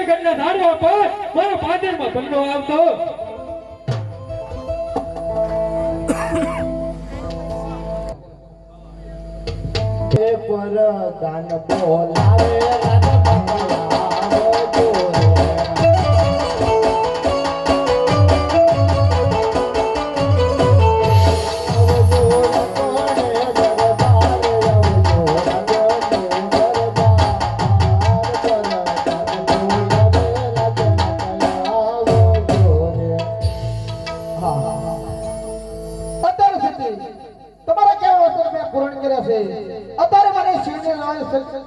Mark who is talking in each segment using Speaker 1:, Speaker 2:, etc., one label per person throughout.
Speaker 1: ઘરના ધારવા પર મારો પાદરમાં બંગલો આવતો
Speaker 2: પર દાન બોલાવે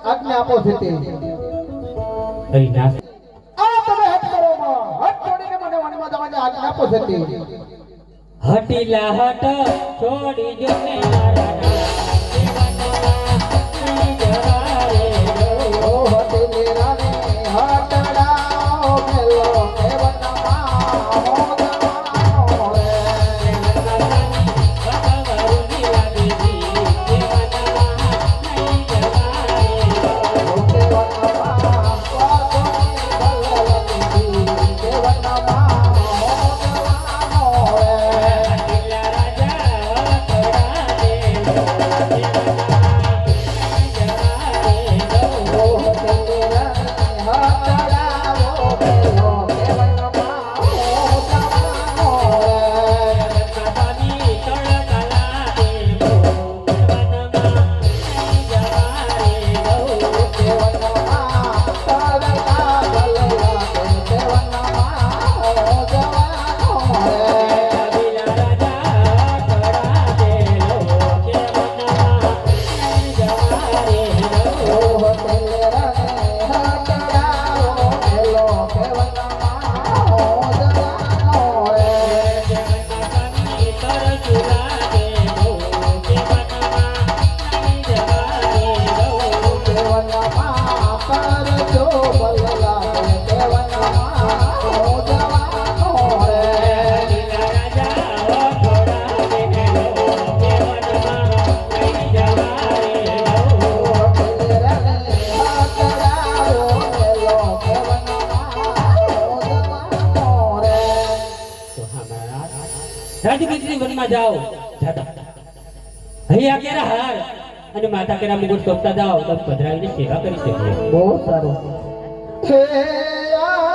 Speaker 2: આજ્ઞા આપો છે તે આ તમે હટ કરો માં હટ છોડીને મને વનમાં જવાની આજ્ઞા આપો છે તે
Speaker 3: હટીલા હટ છોડી જો ને મારા
Speaker 2: ઓ હટીલી રાને હટડાઓ મેલો
Speaker 3: રાજપીપળી વનમાં જાઓ જાતા અહીંયા કેરા હાર અને માતા કેરા મુગટ સોંપતા જાઓ તો પધરાવીને સેવા કરી શકીએ
Speaker 2: બહુ સારું હે આ